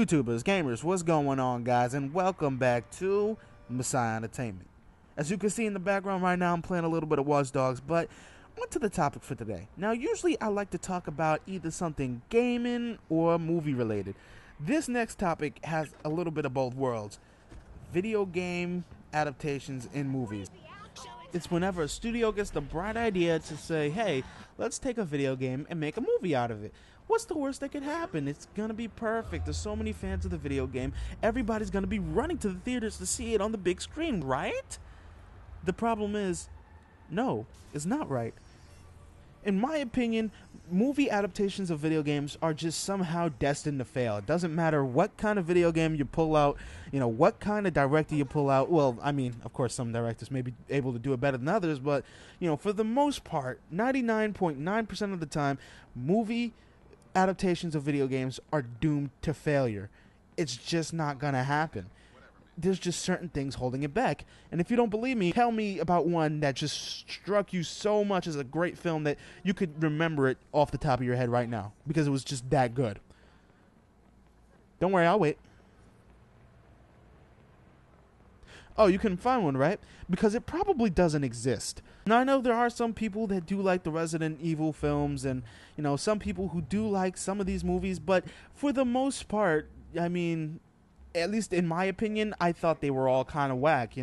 YouTubers, gamers, what's going on, guys? And welcome back to Messiah Entertainment. As you can see in the background right now, I'm playing a little bit of Watch Dogs, but on to the topic for today. Now, usually I like to talk about either something gaming or movie related. This next topic has a little bit of both worlds. Video game adaptations in movies. It's whenever a studio gets the bright idea to say, hey, let's take a video game and make a movie out of it. What's the worst that could happen? It's gonna be perfect. There's so many fans of the video game. Everybody's gonna be running to the theaters to see it on the big screen, right? The problem is, no, it's not right. In my opinion, movie adaptations of video games are just somehow destined to fail. It doesn't matter what kind of video game you pull out, what kind of director you pull out. Well, I mean, of course, some directors may be able to do it better than others, but, for the most part, 99.9% of the time, movie adaptations of video games are doomed to failure. It's just not gonna happen. There's just certain things holding it back. And if you don't believe me, tell me about one that just struck you so much as a great film that you could remember it off the top of your head right now because it was just that good. Don't worry, I'll wait. Oh, you couldn't find one, right? Because it probably doesn't exist. Now, I know there are some people that do like the Resident Evil films and, some people who do like some of these movies, but for the most part, I mean, at least in my opinion, I thought they were all kind of whack,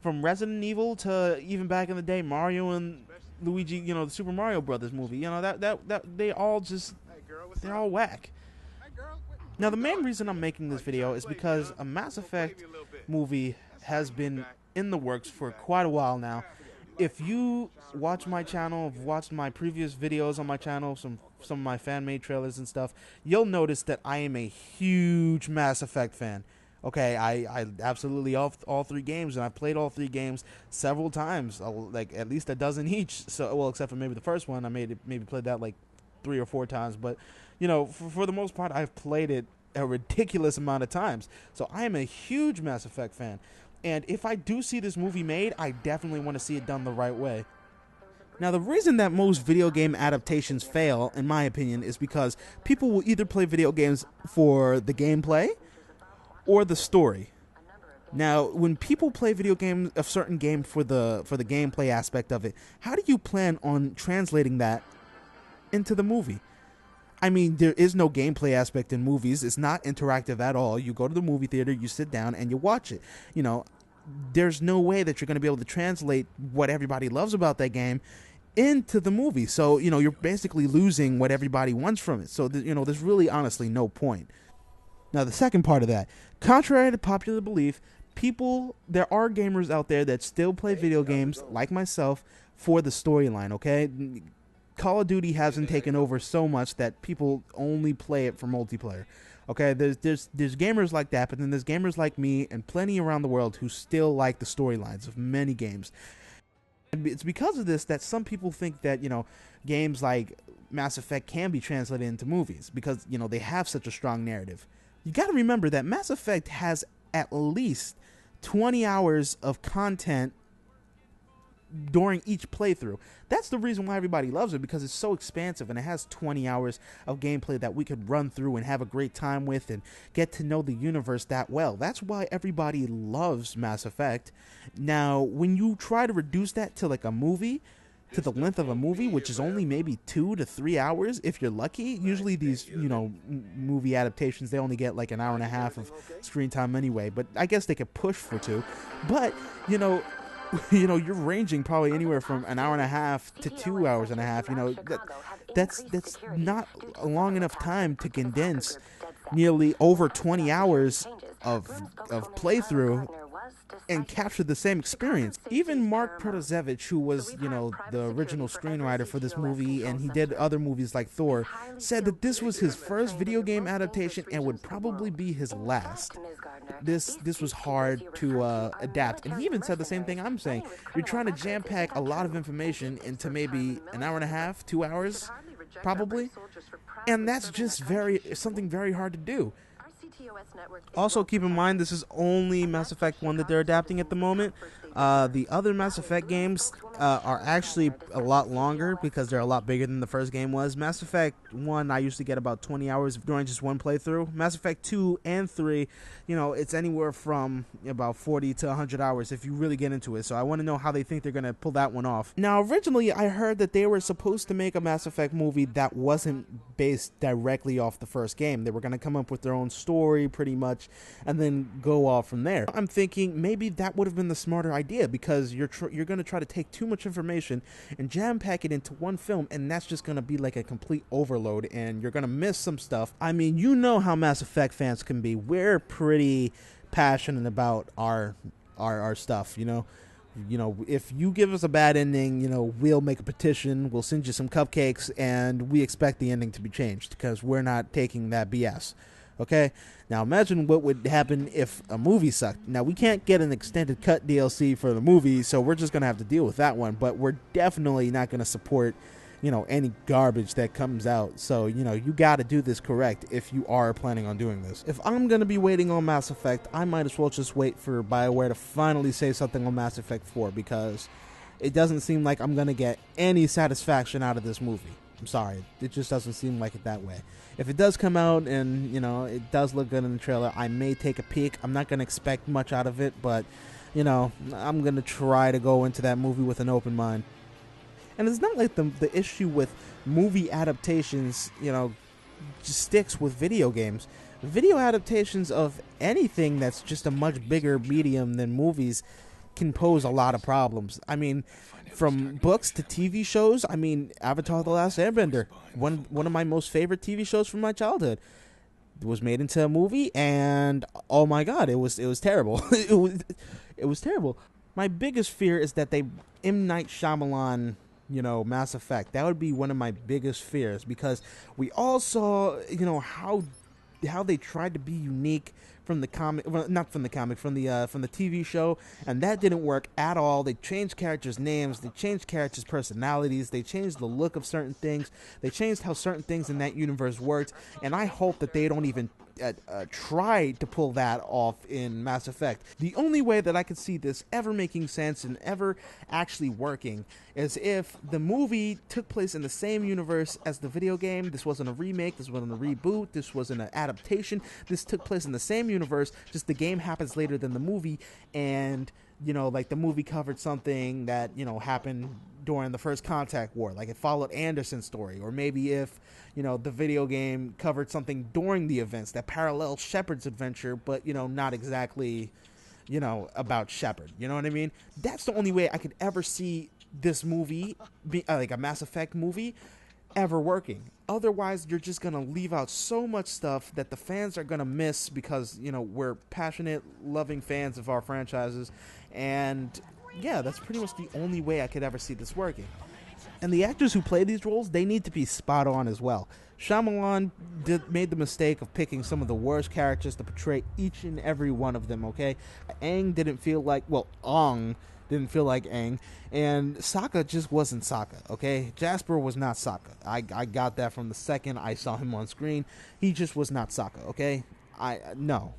From Resident Evil to even back in the day, Mario and Luigi, the Super Mario Brothers movie, that they all just, they're all whack. Now, the main reason I'm making this video is because a Mass Effect movie has been in the works for quite a while now. If you watch my channel, have watched my previous videos on my channel, some of my fan-made trailers and stuff, you'll notice that I am a huge Mass Effect fan. Okay, I absolutely all three games, and I've played all three games several times, like at least a dozen each. So, well, except for maybe the first one, I maybe played that like 3 or 4 times. But for the most part, I've played it a ridiculous amount of times. So I am a huge Mass Effect fan. And if I do see this movie made, I definitely want to see it done the right way. Now, the reason that most video game adaptations fail, in my opinion, is because people will either play video games for the gameplay or the story. Now, when people play video games, a certain game for the gameplay aspect of it, how do you plan on translating that into the movie? I mean, there is no gameplay aspect in movies. It's not interactive at all. You go to the movie theater, you sit down, and you watch it. There's no way that you're going to be able to translate what everybody loves about that game into the movie. So, you're basically losing what everybody wants from it. So, there's really honestly no point. Now, the second part of that, contrary to popular belief, there are gamers out there that still play video games, like myself, for the storyline, okay? Call of Duty hasn't taken over so much that people only play it for multiplayer. Okay, there's gamers like that, but then there's gamers like me and plenty around the world who still like the storylines of many games. And it's because of this that some people think that, games like Mass Effect can be translated into movies because, they have such a strong narrative. You got to remember that Mass Effect has at least 20 hours of content during each playthrough. That's the reason why everybody loves it, because it's so expansive and it has 20 hours of gameplay that we could run through and have a great time with and get to know the universe that well. That's why everybody loves Mass Effect. Now, when you try to reduce that to like a movie, to the length of a movie, which is only maybe 2 to 3 hours if you're lucky. Usually these, movie adaptations, they only get like an hour and a half of screen time anyway, but I guess they could push for 2. But, you're ranging probably anywhere from an hour and a half to 2 hours and a half. That's not a long enough time to condense nearly over 20 hours of playthrough and capture the same experience. Even Mark Protosevich, who was, the original screenwriter for this movie, and he did other movies like Thor, said that this was his first video game adaptation and would probably be his last. This was hard to adapt, and he even said the same thing I'm saying. You're trying to jam-pack a lot of information into maybe an hour and a half, 2 hours, probably, and that's just something very hard to do. Also, keep in mind, this is only Mass Effect 1 that they're adapting at the moment. The other Mass Effect games are actually a lot longer because they're a lot bigger than the first game was. Mass Effect 1, I used to get about 20 hours during just one playthrough. Mass Effect 2 and 3, you know, it's anywhere from about 40 to 100 hours if you really get into it. So I want to know how they think they're going to pull that one off. Now, originally, I heard that they were supposed to make a Mass Effect movie that wasn't based directly off the first game. They were going to come up with their own story, pretty much, and then go off from there. I'm thinking maybe that would have been the smarter idea, because you're going to try to take too much information and jam pack it into one film, and that's just going to be like a complete overload, and you're going to miss some stuff. I mean, you know how Mass Effect fans can be. We're pretty passionate about our stuff, you know. You know, if you give us a bad ending, you know, we'll make a petition, we'll send you some cupcakes, and we expect the ending to be changed, because we're not taking that BS. Okay? Now imagine what would happen if a movie sucked. Now, we can't get an extended cut DLC for the movie, so we're just going to have to deal with that one. But we're definitely not going to support, you know, any garbage that comes out. So, you know, you got to do this correct if you are planning on doing this. If I'm going to be waiting on Mass Effect, I might as well just wait for BioWare to finally say something on Mass Effect 4, because it doesn't seem like I'm going to get any satisfaction out of this movie. I'm sorry. It just doesn't seem like it that way. If it does come out and, you know, it does look good in the trailer, I may take a peek. I'm not going to expect much out of it, but, you know, I'm going to try to go into that movie with an open mind. And it's not like the issue with movie adaptations, you know, just sticks with video games. Video adaptations of anything that's just a much bigger medium than movies can pose a lot of problems. I mean, from books to TV shows, I mean, Avatar: The Last Airbender, one of my most favorite TV shows from my childhood, was made into a movie, and oh my god, it was terrible. it was terrible. My biggest fear is that M. Night Shyamalan, you know, Mass Effect. That would be one of my biggest fears, because we all saw, you know, how they tried to be unique from the comic, well, not from the comic, from the TV show, and that didn't work at all. They changed characters' names, they changed characters' personalities, they changed the look of certain things, they changed how certain things in that universe worked, and I hope that they don't even try to pull that off in Mass Effect. The only way that I could see this ever making sense and ever actually working is if the movie took place in the same universe as the video game. This wasn't a remake, this wasn't a reboot, this wasn't an adaptation. This took place in the same universe, just the game happens later than the movie, and, you know, like the movie covered something that, you know, happened during the First Contact War, like it followed Anderson's story. Or maybe if, you know, the video game covered something during the events that paralleled Shepard's adventure, but, you know, not exactly, you know, about Shepard. You know what I mean? That's the only way I could ever see this movie, like a Mass Effect movie, ever working. Otherwise, you're just going to leave out so much stuff that the fans are going to miss, because, you know, we're passionate, loving fans of our franchises. And yeah, that's pretty much the only way I could ever see this working. And the actors who play these roles, they need to be spot on as well. Shyamalan made the mistake of picking some of the worst characters to portray each and every one of them, okay? Aang didn't feel like, well, Ong didn't feel like Aang, and Sokka just wasn't Sokka, okay? Jasper was not Sokka. I got that from the second I saw him on screen. He just was not Sokka, okay? No.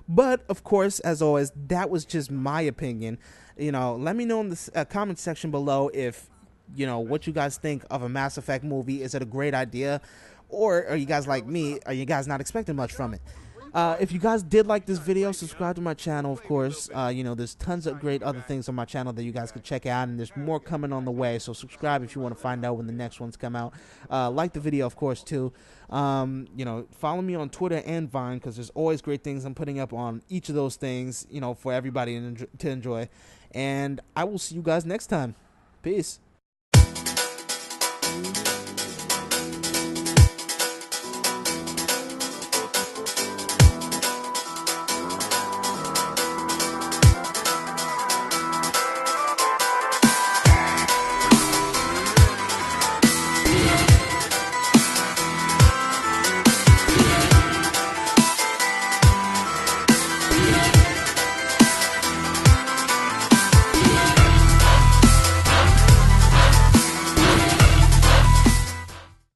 But, of course, as always, that was just my opinion. You know, let me know in the comment section below if, you know, what you guys think of a Mass Effect movie. Is it a great idea? Or are you guys like me? Are you guys not expecting much from it? If you guys did like this video, subscribe to my channel, of course. You know, there's tons of great other things on my channel that you guys could check out, and there's more coming on the way, so subscribe if you want to find out when the next ones come out. Like the video, of course, too. You know, follow me on Twitter and Vine, because there's always great things I'm putting up on each of those things, you know, for everybody to enjoy. And I will see you guys next time. Peace.